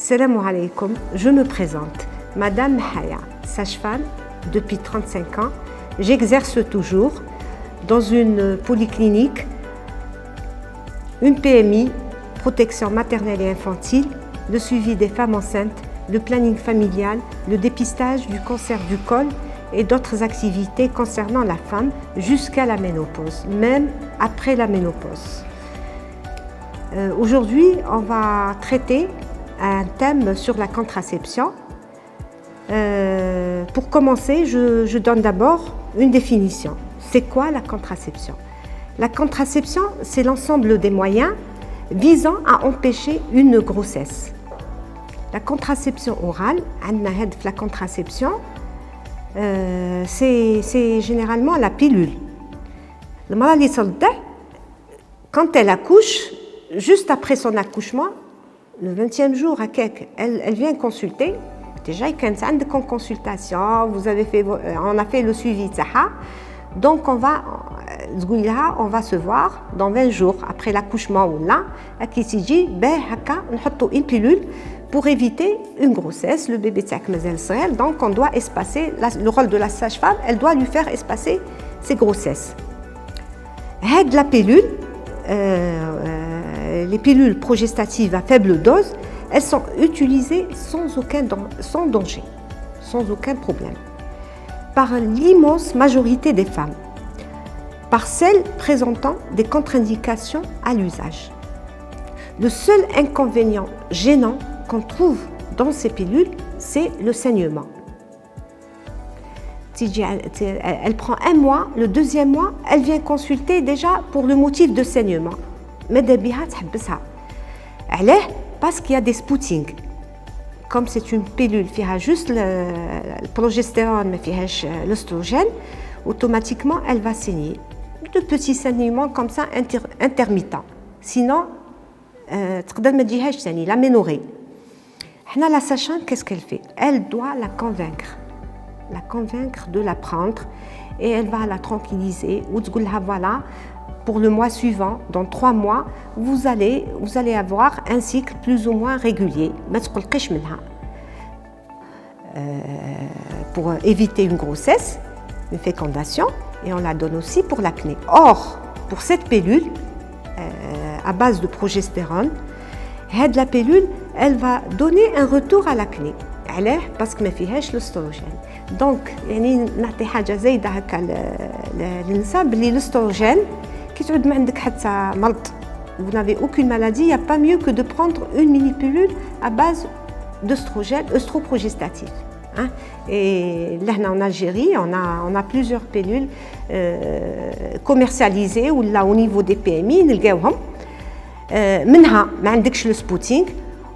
Salam alaikum, je me présente, Madame Haya, sage-femme depuis 35 ans. J'exerce toujours dans une polyclinique, une PMI, protection maternelle et infantile, le suivi des femmes enceintes, le planning familial, le dépistage du cancer du col et d'autres activités concernant la femme jusqu'à la ménopause, même après la ménopause. Aujourd'hui, on va traiter un thème sur la contraception. Pour commencer, je donne d'abord une définition. C'est quoi la contraception? La contraception, c'est l'ensemble des moyens visant à empêcher une grossesse. La contraception orale, la contraception, c'est généralement la pilule. Quand elle accouche, juste après son accouchement, le 20e jour, elle vient consulter. Déjà, il y a une consultation, on a fait le suivi de ça. Donc, on va se voir dans 20 jours après l'accouchement ou là, qui s'y dit, on une pilule pour éviter une grossesse. Le bébé est donc on doit espacer, le rôle de la sage-femme, elle doit lui faire espacer ses grossesses. La pilule, les pilules progestatives à faible dose, elles sont utilisées sans danger, sans aucun problème, par l'immense majorité des femmes, par celles présentant des contre-indications à l'usage. Le seul inconvénient gênant qu'on trouve dans ces pilules, c'est le saignement. Elle prend un mois, le deuxième mois, elle vient consulter déjà pour le motif de saignement. Mais parce qu'il y a des spootings. Comme c'est une pilule qui a juste le progestérone, mais qui a l'œstrogène, automatiquement elle va saigner. De petits saignements comme ça intermittents. Sinon, l'aménorrhée. La sage-femme, qu'est-ce qu'elle fait? Elle doit la convaincre de la prendre et elle va la tranquilliser ou dire voilà, pour le mois suivant, dans 3 mois, vous allez avoir un cycle plus ou moins régulier. Pour éviter une grossesse, une fécondation, et on la donne aussi pour l'acné. Or, pour cette pilule, à base de progestérone, la pilule, elle va donner un retour à l'acné. Parce que ما فيهاش l'œstrogène. Donc, نعطي حاجة زايدة هكا للنساء بلي l'œstrogène كي تعود ما عندك حتى مرض, vous n'avez aucune maladie, il n'y a pas mieux que de prendre une mini-pilule à base d'œstrogène, œstroprogestatif. Et là, en Algérie, on a plusieurs pilules commercialisées ou là au niveau des PMI, نلقاوهم. منها ما عندكش le spooting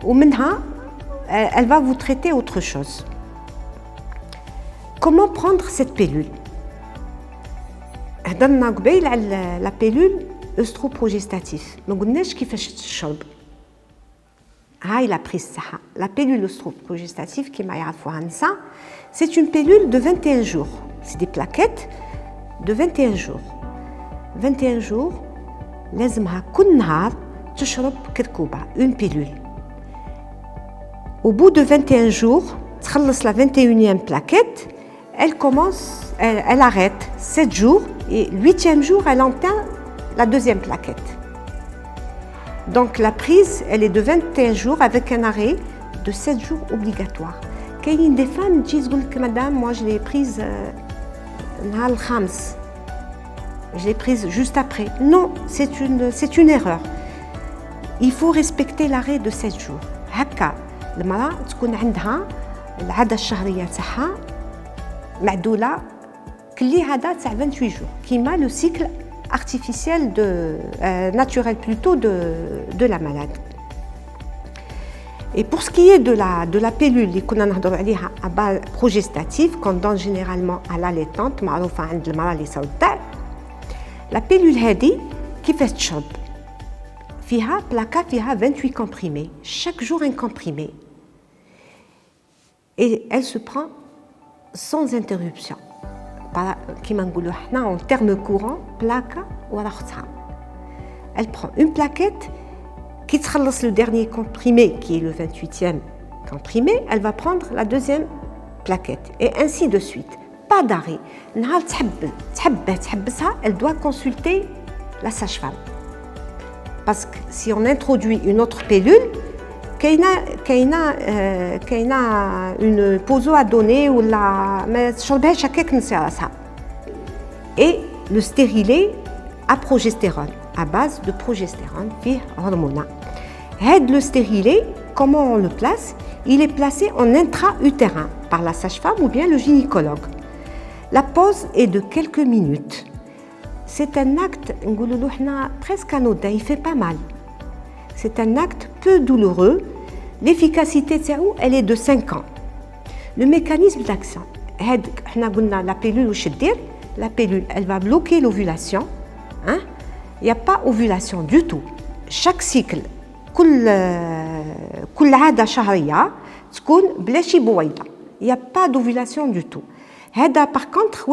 ومنها elle va vous traiter autre chose. Comment prendre cette pilule? هضرنا قبيل على la pilule œstroprogestatif. ما قلناش كيفاش تشرب. هاي la prise تاعها. La pilule œstroprogestative كيما يعرفوها النساء, c'est une pilule de 21 jours. C'est des plaquettes de 21 jours. 21 jours, لازمها كل نهار تشرب كركوبة, une pilule. Au bout de 21 jours, تخلص la 21e plaquette, elle arrête 7 jours et 8e jour, elle entame la 2e plaquette. Donc la prise, elle est de 21 jours avec un arrêt de 7 jours obligatoire. Il y a des femmes qui disent que madame, moi je l'ai prise le khams. Je l'ai prise juste après. Non, c'est une erreur. Il faut respecter l'arrêt de 7 jours. هكا المرأة تكون عندها العادة الشهرية تاعها معدولة كلي عادة تاع 28 jours كيما le cycle artificiel naturel plutôt de la malade. Et pour ce qui est de la pilule اللي كنا نهضروا عليها à base progestative qu'on donne généralement à l'allaitante معروفة عند المرأة اللي صوتع, la pilule هذه كيفاش تشرب؟ فيها بلاكا فيها 28 comprimés, chaque jour un comprimé. Et elle se prend sans interruption. كيما نقولوا حنا en termes courants, placa ورا اختها. Elle prend une plaquette qui تخلص le dernier comprimé qui est le 28e comprimé, elle va prendre la deuxième plaquette, et ainsi de suite. Pas d'arrêt. Elle doit consulter la sage-femme. Parce que si on introduit une autre pilule, qu'il y a une poso à donner ou la... Et le stérilet à progestérone, à base de progestérone, puis hormone. Le stérilet, comment on le place? Il est placé en intra-utérin par la sage-femme ou bien le gynécologue. La pause est de quelques minutes. C'est un acte presque anodin, il fait pas mal. C'est un acte peu douloureux. L'efficacité, elle est de 5 ans. Le mécanisme d'action, la pilule, elle va bloquer l'ovulation. Il n'y a pas ovulation du tout. Chaque cycle, il n'y a pas d'ovulation du tout. Par contre,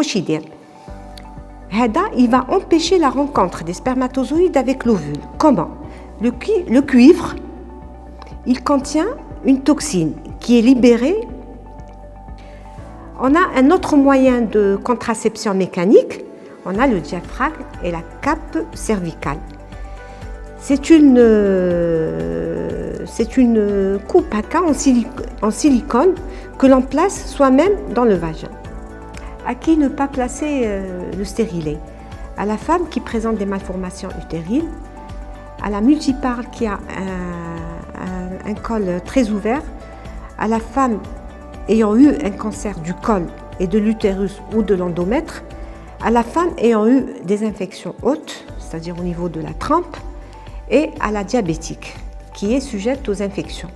il va empêcher la rencontre des spermatozoïdes avec l'ovule. Comment? Le cuivre, il contient une toxine qui est libérée. On a un autre moyen de contraception mécanique. On a le diaphragme et la cape cervicale. C'est une coupe à cas en silicone que l'on place soi-même dans le vagin. À qui ne pas placer le stérilet? À la femme qui présente des malformations utérines, à la multiparle qui a un col très ouvert, à la femme ayant eu un cancer du col et de l'utérus ou de l'endomètre, à la femme ayant eu des infections hautes, c'est-à-dire au niveau de la trempe, et à la diabétique, qui est sujette aux infections.